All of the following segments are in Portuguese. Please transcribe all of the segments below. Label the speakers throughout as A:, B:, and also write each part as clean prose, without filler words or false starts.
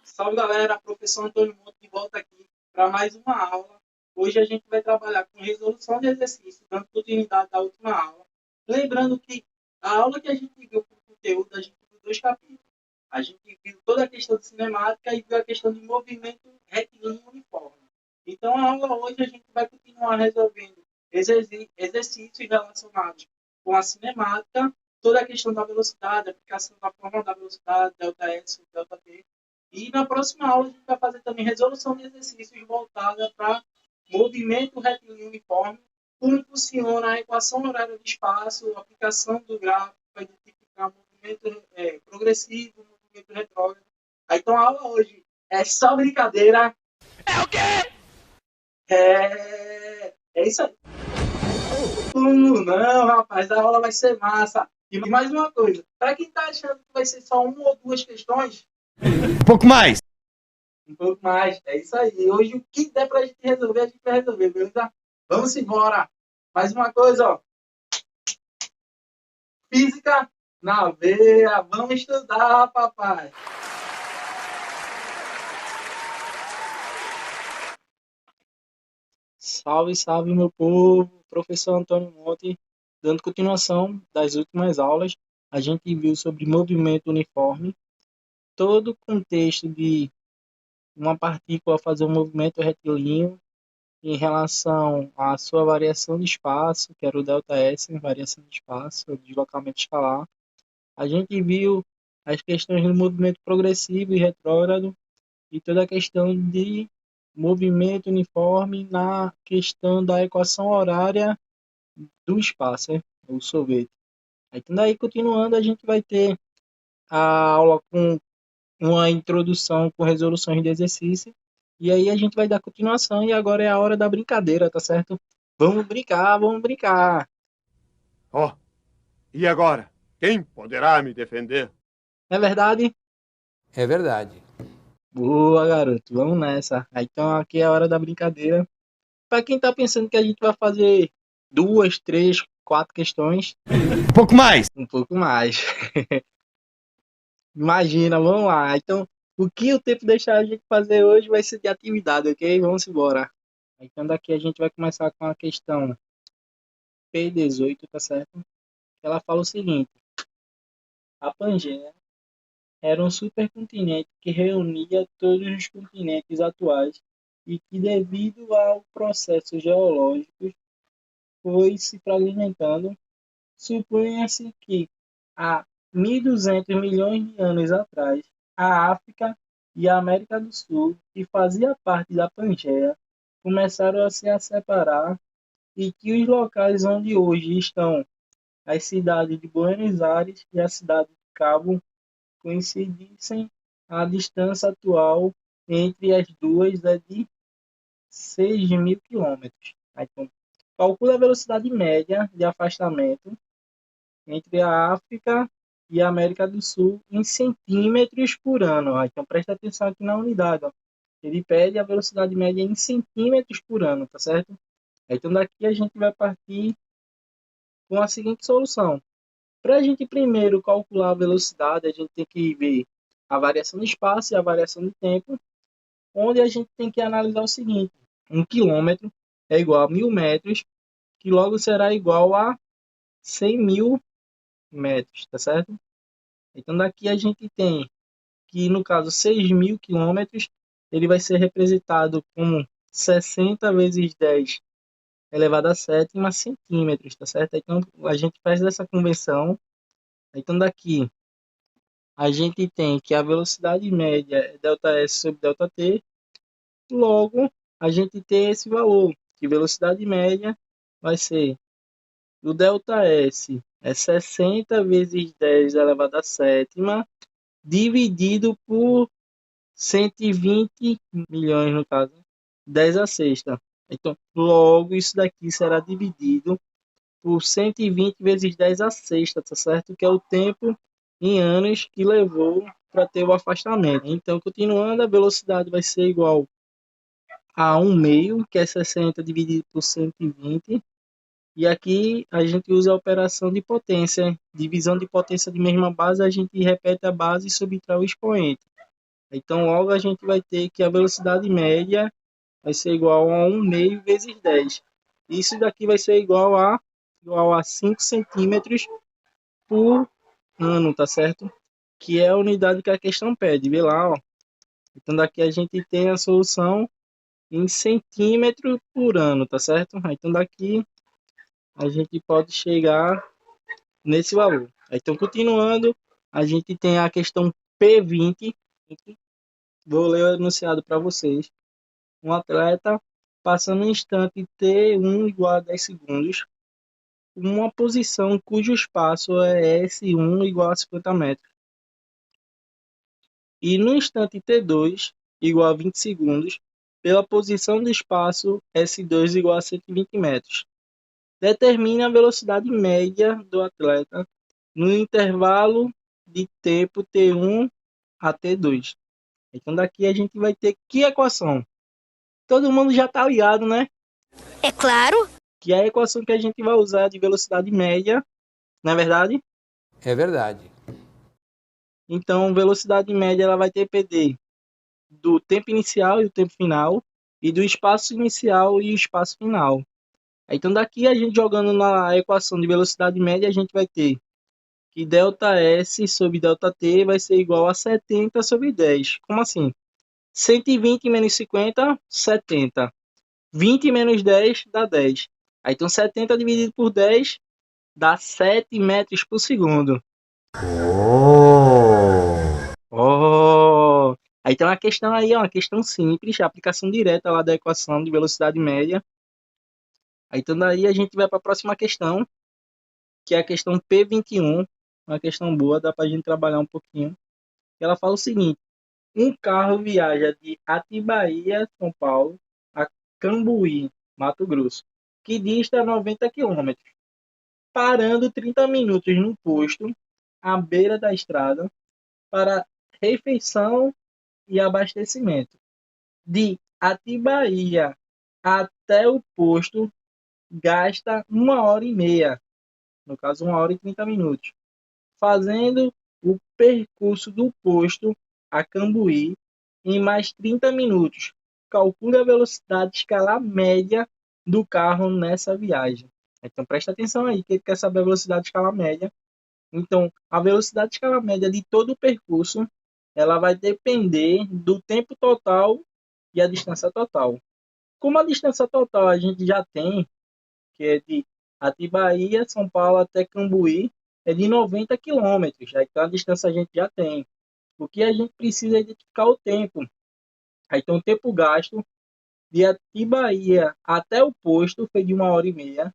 A: Salve galera, professor Antônio Monte de volta aqui para mais uma aula. Hoje a gente vai trabalhar com resolução de exercício, dando continuidade da última aula. Lembrando que a aula que a gente viu com o conteúdo, a gente viu dois capítulos. A gente viu toda a questão de cinemática e viu a questão de movimento retilíneo uniforme. Então a aula hoje a gente vai continuar resolvendo exercícios relacionados com a cinemática, toda a questão da velocidade, aplicação da fórmula da velocidade, ΔS, ΔT. E na próxima aula a gente vai fazer também resolução de exercícios voltada para movimento retilíneo uniforme, como funciona a equação horária de espaço, a aplicação do gráfico para identificar movimento progressivo, movimento retrógrado. Então a aula hoje é só brincadeira.
B: É o quê?
A: É isso aí. Não, rapaz, a aula vai ser massa. E mais uma coisa, para quem está achando que vai ser só uma ou duas questões,
B: Um pouco mais.
A: um pouco mais. É isso aí. Hoje, o que der pra gente resolver, a gente vai resolver, beleza? Vamos embora. Mais uma coisa, ó. Física na veia. Vamos estudar, papai. Salve, salve, meu povo. Professor Antônio Monte, dando continuação das últimas aulas. A gente viu sobre movimento uniforme, todo o contexto de uma partícula fazer um movimento retilíneo em relação à sua variação de espaço, que era o ΔS, variação de espaço, o deslocamento escalar. A gente viu as questões do movimento progressivo e retrógrado e toda a questão de movimento uniforme na questão da equação horária do espaço, o sorvete. Então, daí, continuando, a gente vai ter a aula com uma introdução com resoluções de exercício. E aí a gente vai dar continuação e agora é a hora da brincadeira, tá certo? Vamos brincar, vamos brincar.
B: Ó, e agora? Quem poderá me defender?
A: Não é verdade?
C: É verdade.
A: Boa, garoto. Vamos nessa. Então aqui é a hora da brincadeira. Para quem tá pensando que a gente vai fazer duas, três, quatro questões,
B: Um pouco mais.
A: um pouco mais. Imagina, vamos lá. Então, o que o tempo deixar a gente fazer hoje vai ser de atividade, ok? Vamos embora. Então daqui a gente vai começar com a questão P18, tá certo? Ela fala o seguinte: a Pangeia era um supercontinente que reunia todos os continentes atuais e que, devido ao processo geológico, foi se fragmentando. Supunha-se que, há 1.200 milhões de anos atrás, a África e a América do Sul, que fazia parte da Pangeia, começaram a se separar e que os locais onde hoje estão as cidades de Buenos Aires e a cidade de Cabo coincidissem. A distância atual entre as duas é de 6.000 quilômetros. Então, calcula a velocidade média de afastamento entre a África e a América do Sul em centímetros por ano. Então, presta atenção aqui na unidade. Ó. Ele pede a velocidade média em centímetros por ano, tá certo? Então, daqui a gente vai partir com a seguinte solução. Para a gente primeiro calcular a velocidade, a gente tem que ver a variação de espaço e a variação de tempo, onde a gente tem que analisar o seguinte: 1 quilômetro é igual a 1.000 metros, que logo será igual a 100.000 metros, tá certo? Então daqui a gente tem que, no caso, 6.000 quilômetros, ele vai ser representado como 60 vezes 10 elevado a sétima centímetros, tá certo? Então a gente faz essa conversão. Então daqui a gente tem que a velocidade média é ΔS sobre ΔT, logo a gente tem esse valor, que velocidade média vai ser o ΔS é 60 vezes 10 elevado a sétima, dividido por 120 milhões, no caso, 10 a sexta. Então, logo isso daqui será dividido por 120 vezes 10 a sexta, tá certo? Que é o tempo em anos que levou para ter o afastamento. Então, continuando, a velocidade vai ser igual a 1/2, que é 60 dividido por 120. E aqui a gente usa a operação de potência. Divisão de potência de mesma base, a gente repete a base e subtrai o expoente. Então, logo a gente vai ter que a velocidade média vai ser igual a 1/2 vezes 10. Isso daqui vai ser igual a 5 centímetros por ano, tá certo? Que é a unidade que a questão pede. Vê lá, ó. Então, daqui a gente tem a solução em centímetro por ano, tá certo? Então, daqui a gente pode chegar nesse valor. Então, continuando, a gente tem a questão P20. Vou ler o enunciado para vocês. Um atleta passa no instante T1 igual a 10 segundos, uma posição cujo espaço é S1 igual a 50 metros. E no instante T2 igual a 20 segundos, pela posição do espaço S2 igual a 120 metros. Determine a velocidade média do atleta no intervalo de tempo T1 a T2. Então daqui a gente vai ter que equação? Todo mundo já está ligado, né?
D: É claro.
A: Que é a equação que a gente vai usar de velocidade média, não é verdade?
C: É verdade.
A: Então, velocidade média ela vai depender do tempo inicial e do tempo final, e do espaço inicial e o espaço final. Então, daqui a gente jogando na equação de velocidade média, a gente vai ter que ΔS sobre ΔT vai ser igual a 70 sobre 10. Como assim? 120 menos 50, 70. 20 menos 10 dá 10. Aí, então, 70 dividido por 10 dá 7 metros por segundo. Oh! Aí tem uma questão aí, uma questão simples, aplicação direta lá da equação de velocidade média. Aí então daí a gente vai para a próxima questão, que é a questão P21, uma questão boa, dá para a gente trabalhar um pouquinho. Ela fala o seguinte: um carro viaja de Atibaia, São Paulo, a Cambuí, Mato Grosso, que dista 90 quilômetros, parando 30 minutos no posto à beira da estrada para refeição e abastecimento. De Atibaia até o posto gasta 1h30, no caso 1h30 minutos, fazendo o percurso do posto a Cambuí em mais 30 minutos. Calcule a velocidade escalar média do carro nessa viagem. Então presta atenção aí, que ele quer saber a velocidade escalar média. Então, a velocidade escalar média de todo o percurso, ela vai depender do tempo total e a distância total. Como a distância total a gente já tem, que é de Atibaia, São Paulo até Cambuí, é de 90 quilômetros. Então a distância a gente já tem. O que a gente precisa é identificar o tempo. Aí então o tempo gasto de Atibaia até o posto foi de 1h30,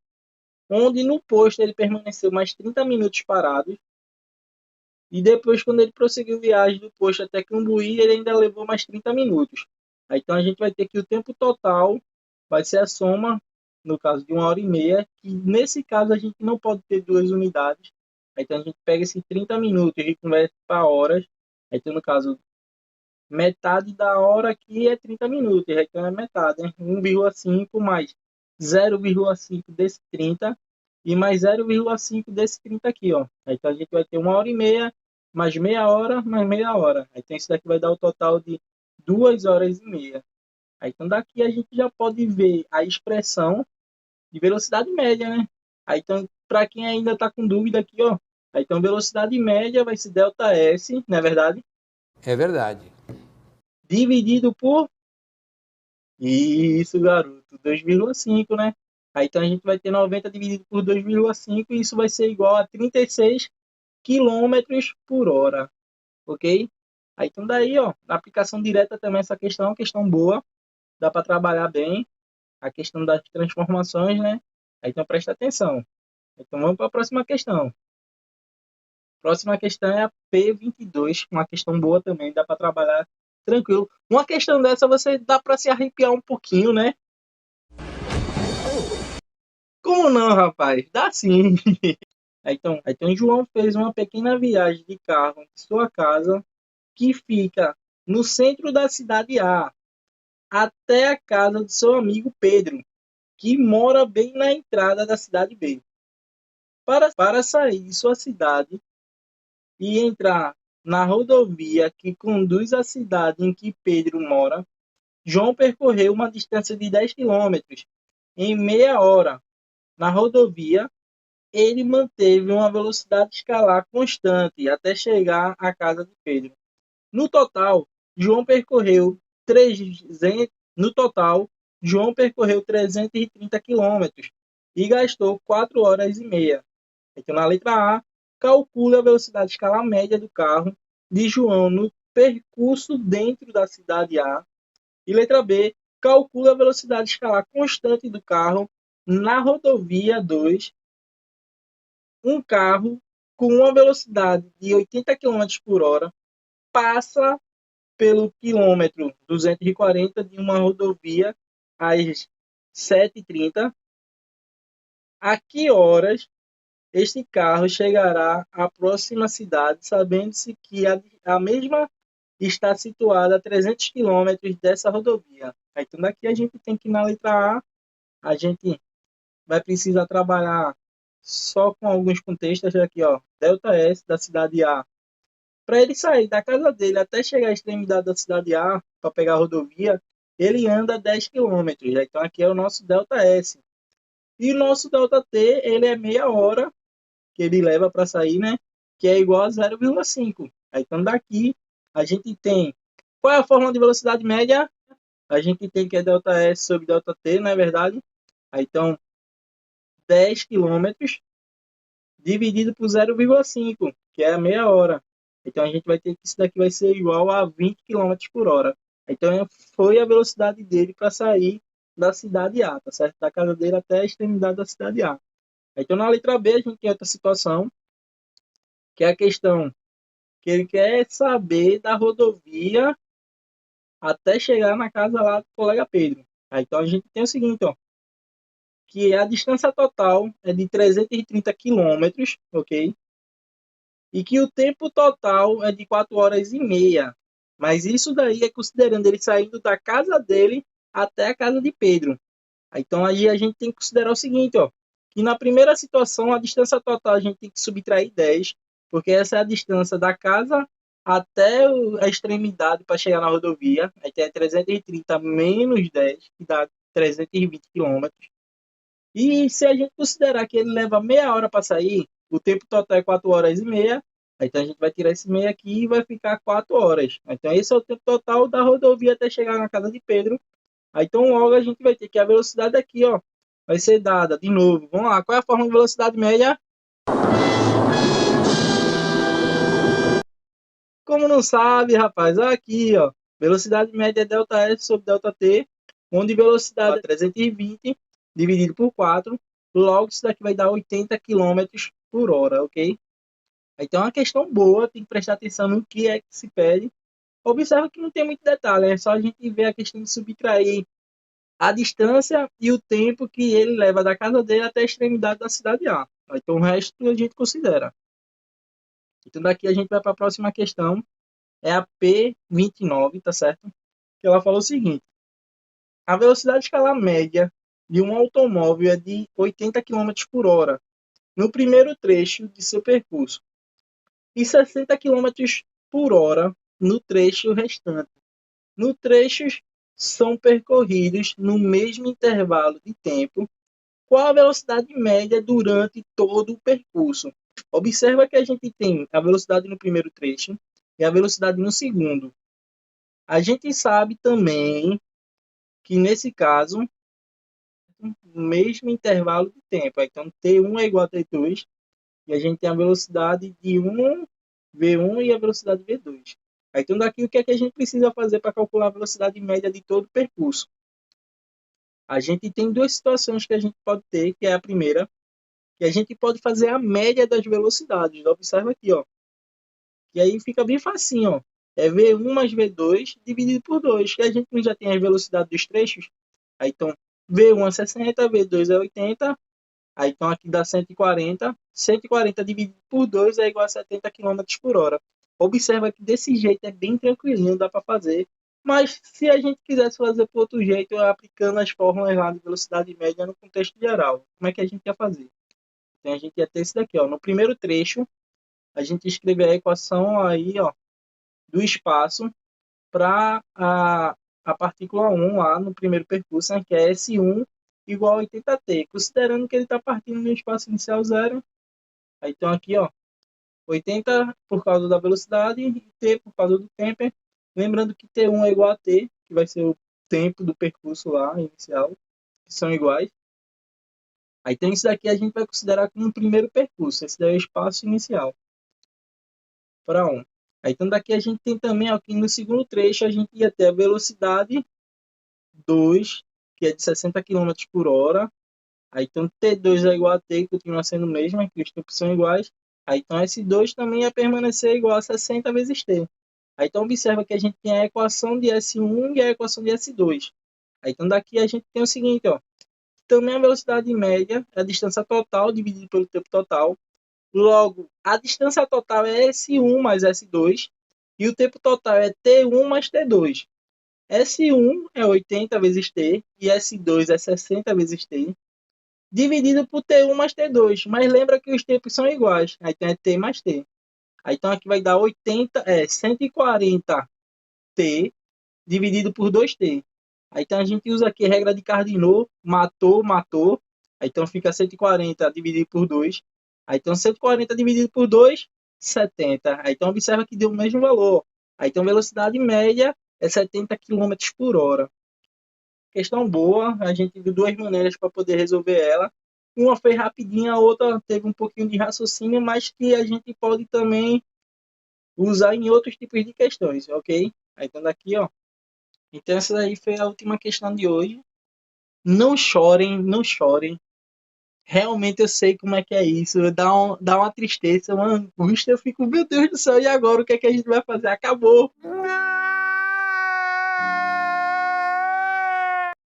A: onde no posto ele permaneceu mais 30 minutos parado. E depois, quando ele prosseguiu a viagem do posto até Cambuí, ele ainda levou mais 30 minutos. Aí, então a gente vai ter que o tempo total vai ser a soma, no caso de 1h30, que nesse caso a gente não pode ter duas unidades. Aí, então a gente pega esses 30 minutos e converte para horas. Aí, então no caso, metade da hora aqui é 30 minutos. Aí, então é metade, né? 1,5 mais 0,5 desse 30 e mais 0,5 desse 30 aqui, ó. Aí, então a gente vai ter 1h30 mais meia hora, mais meia hora. Aí então isso daqui vai dar o total de 2h30. Aí então daqui a gente já pode ver a expressão de velocidade média, né? Aí então, para quem ainda está com dúvida aqui, ó. Aí então velocidade média vai ser ΔS, não é verdade?
C: É verdade.
A: Dividido por... Isso, garoto. 2,5, né? Aí então a gente vai ter 90 dividido por 2,5 e isso vai ser igual a 36 quilômetros por hora, ok? Aí então daí, ó, na aplicação direta também essa questão é uma questão boa, dá para trabalhar bem a questão das transformações, né? Aí então presta atenção. Então vamos para a próxima questão. Próxima questão é a P22, uma questão boa também, dá para trabalhar tranquilo. Uma questão dessa você dá para se arrepiar um pouquinho, né? Como não, rapaz? Dá sim. Então João fez uma pequena viagem de carro de sua casa, que fica no centro da cidade A, até a casa do seu amigo Pedro, que mora bem na entrada da cidade B. Para sair de sua cidade e entrar na rodovia que conduz à cidade em que Pedro mora, João percorreu uma distância de 10 quilômetros em meia hora. Na rodovia, ele manteve uma velocidade escalar constante até chegar à casa de Pedro. No total, João percorreu 330 quilômetros e gastou 4 horas e meia. Então, na letra A, calcule a velocidade escalar média do carro de João no percurso dentro da cidade A. E letra B, calcule a velocidade escalar constante do carro na rodovia 2. Um carro com uma velocidade de 80 km por hora passa pelo quilômetro 240 de uma rodovia às 7h30. A que horas este carro chegará à próxima cidade, sabendo-se que a mesma está situada a 300 quilômetros dessa rodovia? Então, daqui a gente tem que ir na letra A, a gente vai precisar trabalhar só com alguns contextos aqui, ó. Delta S da cidade A. Para ele sair da casa dele até chegar à extremidade da cidade A, para pegar a rodovia, ele anda 10 quilômetros. Então, aqui é o nosso Delta S. E o nosso Delta T, ele é meia hora que ele leva para sair, né? Que é igual a 0,5. Então, daqui, a gente tem... Qual é a fórmula de velocidade média? A gente tem que é Delta S sobre Delta T, não é verdade? Então, 10 quilômetros dividido por 0,5, que é a meia hora. Então, a gente vai ter que isso daqui vai ser igual a 20 km por hora. Então, foi a velocidade dele para sair da cidade A, tá certo? Da casa dele até a extremidade da cidade A. Então, na letra B, a gente tem outra situação, que é a questão que ele quer saber da rodovia até chegar na casa lá do colega Pedro. Então, a gente tem o seguinte, ó, que a distância total é de 330 quilômetros, ok? E que o tempo total é de 4 horas e meia. Mas isso daí é considerando ele saindo da casa dele até a casa de Pedro. Então aí a gente tem que considerar o seguinte, ó, que na primeira situação a distância total a gente tem que subtrair 10, porque essa é a distância da casa até a extremidade para chegar na rodovia. Aí tem 330 menos 10, que dá 320 quilômetros. E se a gente considerar que ele leva meia hora para sair, o tempo total é 4 horas e meia, então a gente vai tirar esse meia aqui e vai ficar 4 horas. Então esse é o tempo total da rodovia até chegar na casa de Pedro. Então logo a gente vai ter que a velocidade aqui, ó, vai ser dada de novo. Vamos lá, qual é a forma de velocidade média? Como não sabe, rapaz, aqui, ó, velocidade média é delta S sobre delta T, onde velocidade é 320 dividido por 4, logo isso daqui vai dar 80 km por hora, ok? Então é uma questão boa, tem que prestar atenção no que é que se pede. Observa que não tem muito detalhe, é só a gente ver a questão de subtrair a distância e o tempo que ele leva da casa dele até a extremidade da cidade A. Então o resto a gente considera. Então daqui a gente vai para a próxima questão, é a P29, tá certo? Que ela falou o seguinte: a velocidade escalar média de um automóvel é de 80 km por hora no primeiro trecho de seu percurso e 60 km por hora no trecho restante. No trechos são percorridos no mesmo intervalo de tempo. Qual a velocidade média durante todo o percurso? Observa que a gente tem a velocidade no primeiro trecho e a velocidade no segundo. A gente sabe também que nesse caso, o mesmo intervalo de tempo. Então, T1 é igual a T2 e a gente tem a velocidade de V1 e a velocidade V2. Então, daqui o que é que a gente precisa fazer para calcular a velocidade média de todo o percurso? A gente tem duas situações que a gente pode ter, que é a primeira, que a gente pode fazer a média das velocidades. Observa aqui, ó. E aí fica bem facinho, ó. É V1 mais V2 dividido por 2, que a gente já tem as velocidades dos trechos. Aí, então, V1 é 60, V2 é 80. Aí, então, aqui dá 140. 140 dividido por 2 é igual a 70 km por hora. Observa que desse jeito é bem tranquilinho, dá para fazer Mas se a gente quisesse fazer por outro jeito, aplicando as fórmulas lá de velocidade média no contexto geral, como é que a gente ia fazer? Então a gente ia ter isso daqui, ó. No primeiro trecho, a gente escreve a equação aí, ó, do espaço para a partícula 1 lá no primeiro percurso, né, que é S1 igual a 80t, considerando que ele está partindo do espaço inicial zero. Aí então aqui, ó, 80 por causa da velocidade e t por causa do tempo. Lembrando que t1 é igual a t, que vai ser o tempo do percurso lá inicial, que são iguais. Aí então isso daqui a gente vai considerar como um primeiro percurso, esse daí é o espaço inicial para 1. Aí então daqui a gente tem também aqui no segundo trecho a gente ia ter a velocidade 2, que é de 60 km por hora. Aí então T2 é igual a T, continua sendo o mesmo, que os tempos são iguais. Aí então S2 também ia permanecer igual a 60 vezes T. Aí então observa que a gente tem a equação de S1 e a equação de S2. Aí então daqui a gente tem o seguinte, ó. Também a velocidade média é a distância total dividida pelo tempo total. Logo, a distância total é S1 mais S2 e o tempo total é T1 mais T2. S1 é 80 vezes T e S2 é 60 vezes T, dividido por T1 mais T2. Mas lembra que os tempos são iguais, aí tem T mais T. Aí então aqui vai dar 140T dividido por 2T. Aí então a gente usa aqui a regra de Carnot, matou. Aí então fica 140 dividido por 2. Aí então 140 dividido por 2, 70. Aí então observa que deu o mesmo valor. Aí então velocidade média é 70 km por hora. Questão boa, a gente viu duas maneiras para poder resolver ela. Uma foi rapidinha, a outra teve um pouquinho de raciocínio, mas que a gente pode também usar em outros tipos de questões, ok? Aí então daqui, ó. Então essa daí foi a última questão de hoje. Não chorem, não chorem. Realmente eu sei como é que é isso. Dá uma tristeza, uma angústia. Eu fico, meu Deus do céu, e agora o que é que a gente vai fazer? Acabou.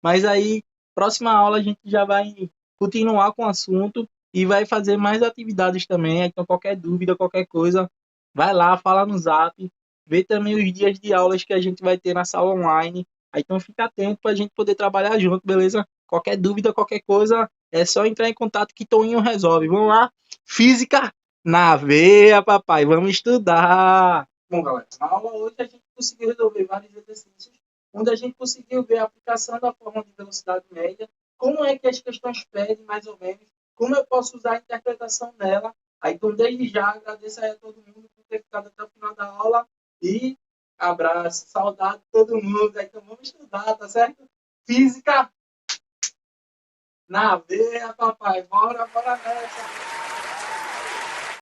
A: Mas aí, próxima aula a gente já vai continuar com o assunto e vai fazer mais atividades também. Então, qualquer dúvida, qualquer coisa, vai lá, fala no Zap, vê também os dias de aulas que a gente vai ter na sala online. Aí, então, fica atento para a gente poder trabalhar junto, beleza? Qualquer dúvida, qualquer coisa, é só entrar em contato que Toninho resolve. Vamos lá? Física na veia, papai. Vamos estudar. Bom, galera, na aula hoje a gente conseguiu resolver vários exercícios onde a gente conseguiu ver a aplicação da fórmula de velocidade média, como é que as questões pedem, mais ou menos, como eu posso usar a interpretação dela. Aí, então, desde já, agradeço aí a todo mundo por ter ficado até o final da aula e abraço, saudade de todo mundo. Aí, então, vamos estudar, tá certo? Física na veia, papai. Bora nessa.